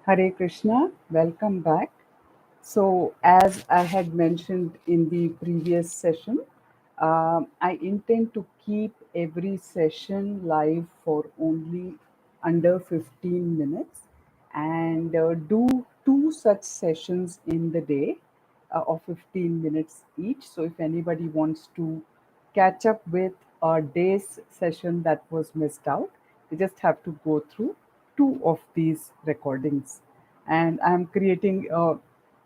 Hare Krishna, welcome back. So, as I had mentioned in the previous session, I intend to keep every session live for only under 15 minutes and do two such sessions in the day of 15 minutes each. So, if anybody wants to catch up with a day's session that was missed out, they just have to go through two of these recordings. And I'm creating a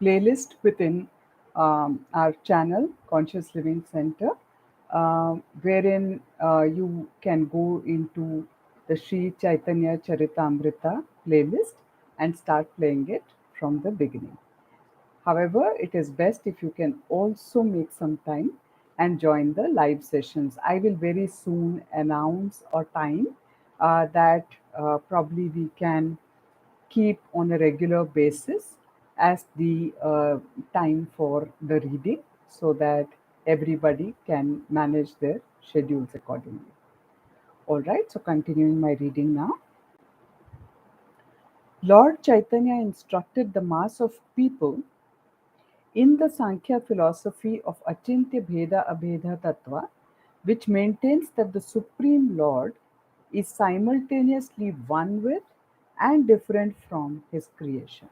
playlist within our channel, Conscious Living Center, wherein you can go into the Sri Chaitanya Charitamrita playlist and start playing it from the beginning. However, it is best if you can also make some time and join the live sessions. I will very soon announce a time that probably we can keep on a regular basis as the time for the reading so that everybody can manage their schedules accordingly. All right, so continuing my reading now. Lord Chaitanya instructed the mass of people in the Sankhya philosophy of Achintya Bheda Abheda Tattva, which maintains that the Supreme Lord is simultaneously one with and different from his creation.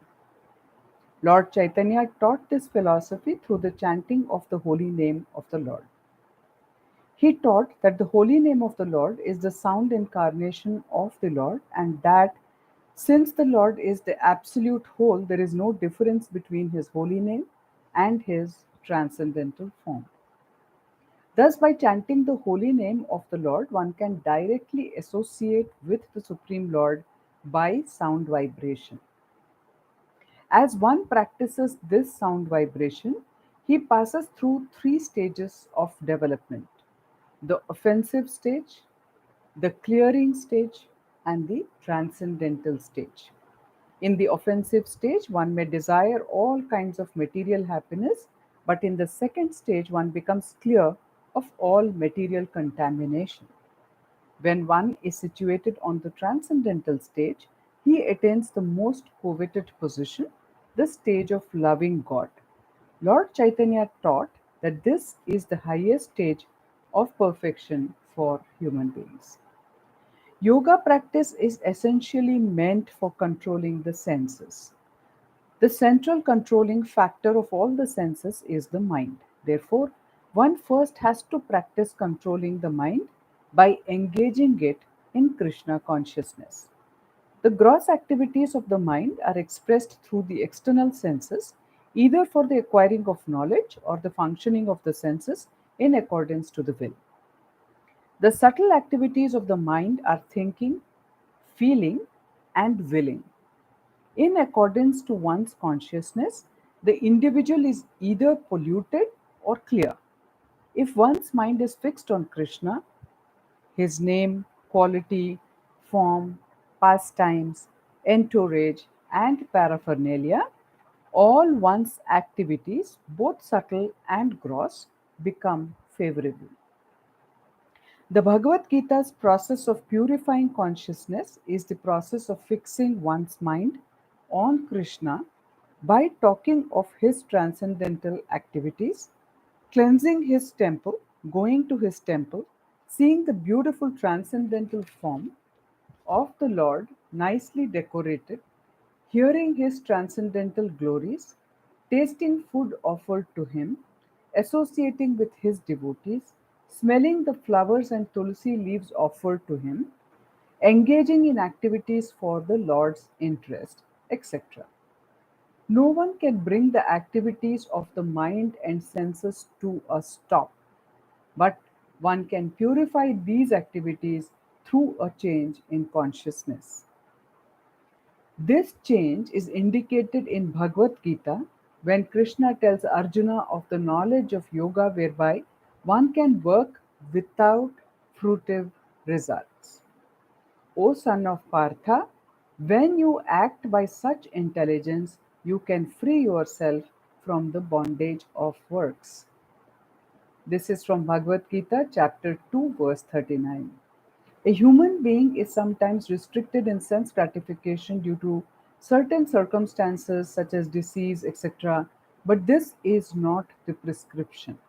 Lord Chaitanya taught this philosophy through the chanting of the holy name of the Lord. He taught that the holy name of the Lord is the sound incarnation of the Lord, and that since the Lord is the absolute whole, there is no difference between his holy name and his transcendental form. Thus, by chanting the holy name of the Lord, one can directly associate with the Supreme Lord by sound vibration. As one practices this sound vibration, he passes through three stages of development: the offensive stage, the clearing stage, and the transcendental stage. In the offensive stage, one may desire all kinds of material happiness, but in the second stage, one becomes clear of all material contamination. When one is situated on the transcendental stage, he attains the most coveted position, the stage of loving God. Lord Chaitanya taught that this is the highest stage of perfection for human beings. Yoga practice is essentially meant for controlling the senses. The central controlling factor of all the senses is the mind. Therefore, one first has to practice controlling the mind by engaging it in Krishna consciousness. The gross activities of the mind are expressed through the external senses, either for the acquiring of knowledge or the functioning of the senses in accordance to the will. The subtle activities of the mind are thinking, feeling, and willing. In accordance to one's consciousness, the individual is either polluted or clear. If one's mind is fixed on Krishna, his name, quality, form, pastimes, entourage, and paraphernalia, all one's activities, both subtle and gross, become favorable. The Bhagavad Gita's process of purifying consciousness is the process of fixing one's mind on Krishna by talking of his transcendental activities, cleansing his temple, going to his temple, seeing the beautiful transcendental form of the Lord nicely decorated, hearing his transcendental glories, tasting food offered to him, associating with his devotees, smelling the flowers and tulsi leaves offered to him, engaging in activities for the Lord's interest, etc. No one can bring the activities of the mind and senses to a stop, but one can purify these activities through a change in consciousness. This change is indicated in Bhagavad Gita when Krishna tells Arjuna of the knowledge of yoga whereby one can work without fruitive results. O son of Partha, when you act by such intelligence, you can free yourself from the bondage of works. This is from Bhagavad Gita, chapter 2, verse 39. A human being is sometimes restricted in sense gratification due to certain circumstances such as disease, etc. But this is not the prescription.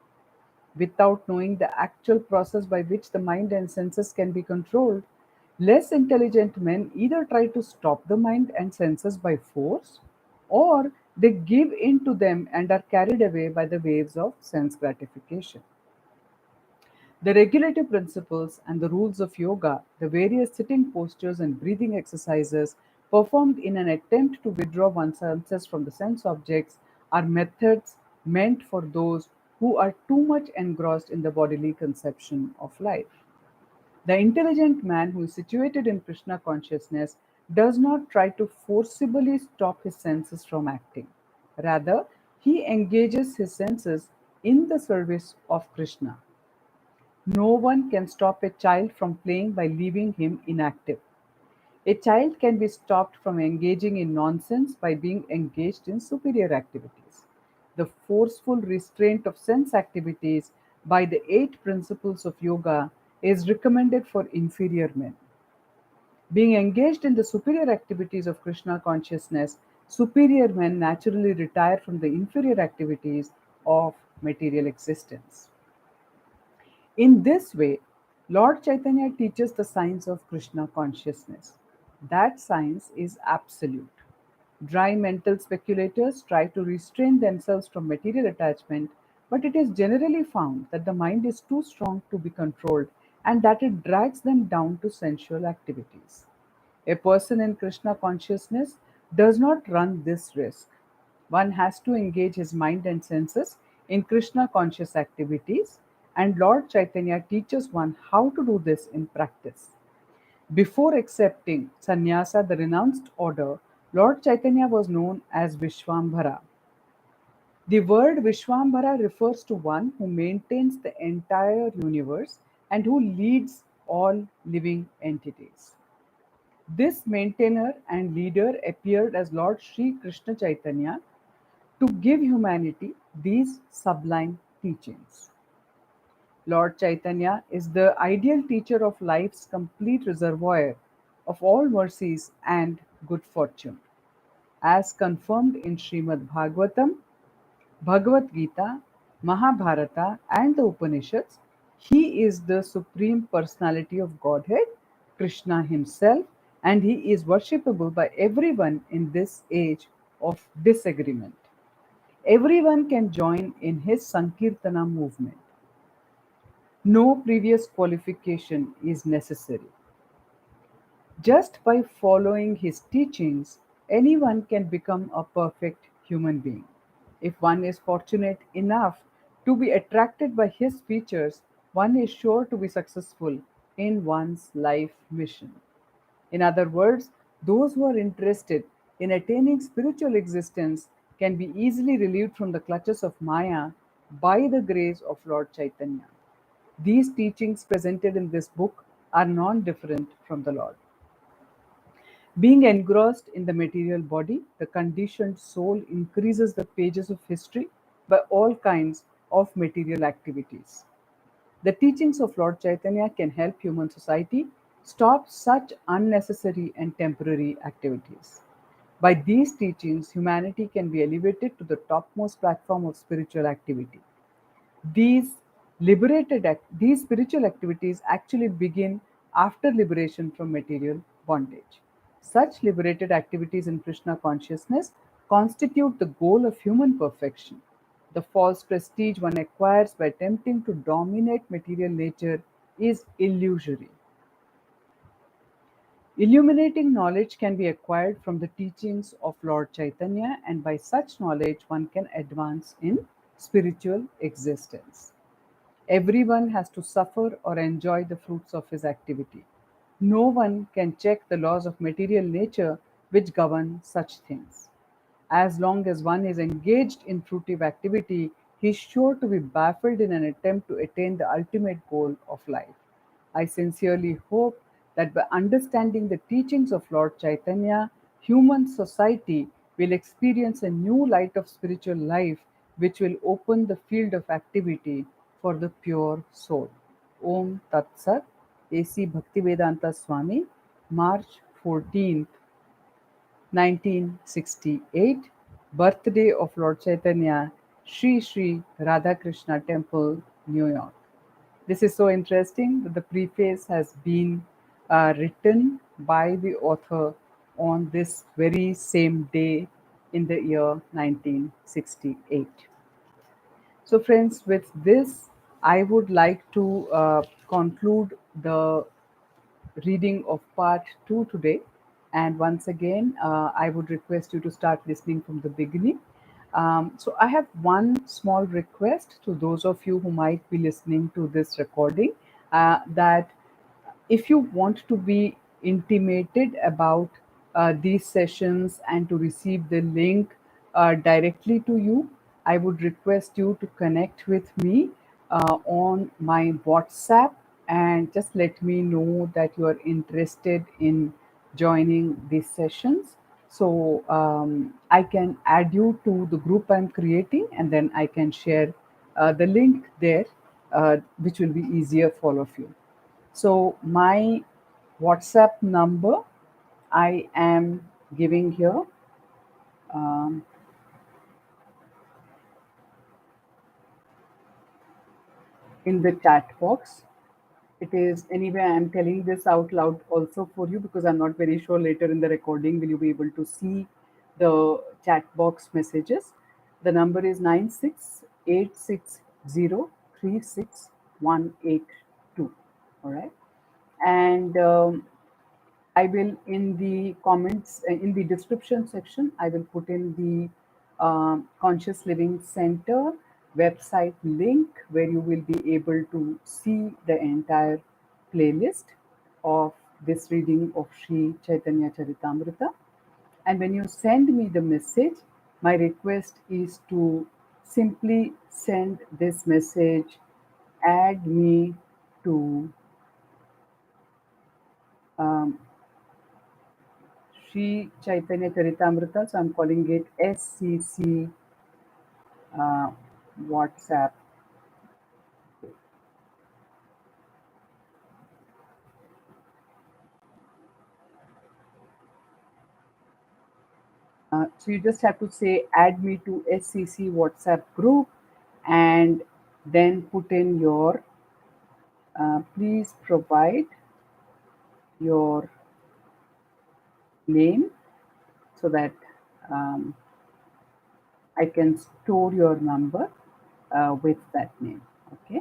Without knowing the actual process by which the mind and senses can be controlled, less intelligent men either try to stop the mind and senses by force, or they give in to them and are carried away by the waves of sense gratification. The regulative principles and the rules of yoga, the various sitting postures and breathing exercises performed in an attempt to withdraw one's senses from the sense objects, are methods meant for those who are too much engrossed in the bodily conception of life. The intelligent man who is situated in Krishna consciousness does not try to forcibly stop his senses from acting. Rather, he engages his senses in the service of Krishna. No one can stop a child from playing by leaving him inactive. A child can be stopped from engaging in nonsense by being engaged in superior activities. The forceful restraint of sense activities by the eight principles of yoga is recommended for inferior men. Being engaged in the superior activities of Krishna consciousness, superior men naturally retire from the inferior activities of material existence. In this way, Lord Chaitanya teaches the science of Krishna consciousness. That science is absolute. Dry mental speculators try to restrain themselves from material attachment, but it is generally found that the mind is too strong to be controlled and that it drags them down to sensual activities. A person in Krishna consciousness does not run this risk. One has to engage his mind and senses in Krishna conscious activities, and Lord Chaitanya teaches one how to do this in practice. Before accepting sannyasa, the renounced order, Lord Chaitanya was known as Vishwambhara. The word Vishwambhara refers to one who maintains the entire universe and who leads all living entities. This maintainer and leader appeared as Lord Sri Krishna Chaitanya to give humanity these sublime teachings. Lord Chaitanya is the ideal teacher of life's complete reservoir of all mercies and good fortune. As confirmed in Srimad Bhagavatam, Bhagavad Gita, Mahabharata, and the Upanishads, he is the Supreme Personality of Godhead, Krishna himself, and he is worshipable by everyone in this age of disagreement. Everyone can join in his Sankirtana movement. No previous qualification is necessary. Just by following his teachings, anyone can become a perfect human being. If one is fortunate enough to be attracted by his features, one is sure to be successful in one's life mission. In other words, those who are interested in attaining spiritual existence can be easily relieved from the clutches of Maya by the grace of Lord Chaitanya. These teachings presented in this book are non different from the Lord. Being engrossed in the material body, the conditioned soul increases the pages of history by all kinds of material activities. The teachings of Lord Chaitanya can help human society stop such unnecessary and temporary activities. By these teachings, humanity can be elevated to the topmost platform of spiritual activity. These spiritual activities actually begin after liberation from material bondage. Such liberated activities in Krishna consciousness constitute the goal of human perfection. The false prestige one acquires by attempting to dominate material nature is illusory. Illuminating knowledge can be acquired from the teachings of Lord Chaitanya, and by such knowledge, one can advance in spiritual existence. Everyone has to suffer or enjoy the fruits of his activity. No one can check the laws of material nature which govern such things. As long as one is engaged in fruitive activity, he is sure to be baffled in an attempt to attain the ultimate goal of life. I sincerely hope that by understanding the teachings of Lord Chaitanya, human society will experience a new light of spiritual life which will open the field of activity for the pure soul. Om Tat Sat, A.C. Bhaktivedanta Swami, March 14th, 1968, birthday of Lord Chaitanya, Sri Sri Radhakrishna Temple, New York. This is so interesting that the preface has been written by the author on this very same day in the year 1968. So, friends, with this, I would like to conclude the reading of part 2 today. And once again, I would request you to start listening from the beginning. So, I have one small request to those of you who might be listening to this recording, that if you want to be intimated about these sessions and to receive the link directly to you, I would request you to connect with me on my WhatsApp and just let me know that you are interested in joining these sessions. So I can add you to the group I'm creating, and then I can share the link there, which will be easier for all of you. So my WhatsApp number I am giving here. Um, in the chat box. It is anyway, I am telling this out loud also for you because I'm not very sure later in the recording will you be able to see the chat box messages. The number is 9686036182. All right. And I will in the comments, in the description section, I will put in the Conscious Living Center website link where you will be able to see the entire playlist of this reading of Sri Chaitanya Charitamrita. And when you send me the message, my request is to simply send this message, add me to um, Sri Chaitanya Charitamrita, so I'm calling it SCC uh, WhatsApp. So you just have to say add me to SCC WhatsApp group and then put in your, please provide your name so that um, I can store your number with that name. Okay.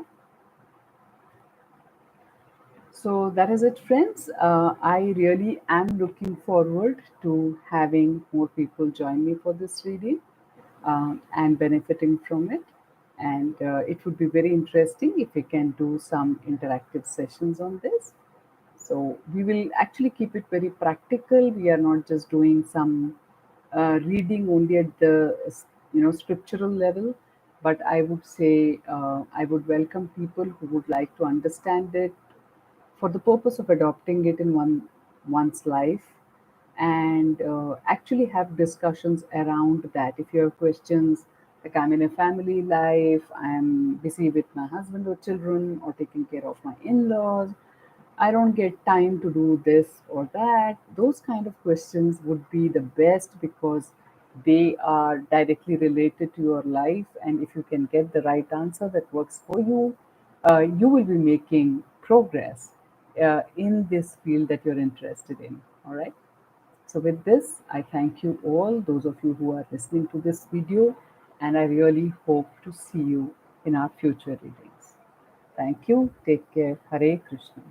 So that is it, friends. I really am looking forward to having more people join me for this reading and benefiting from it. And it would be very interesting if we can do some interactive sessions on this. So we will actually keep it very practical. We are not just doing some reading only at the scriptural level, but I would say I would welcome people who would like to understand it for the purpose of adopting it in one's life and actually have discussions around that. If you have questions like I'm in a family life, I'm busy with my husband or children or taking care of my in-laws, I don't get time to do this or that, those kind of questions would be the best because they are directly related to your life. And if you can get the right answer that works for you, you will be making progress in this field that you're interested in. All right. So, with this, I thank you all, those of you who are listening to this video, and I really hope to see you in our future readings. Thank you. Take care. Hare Krishna.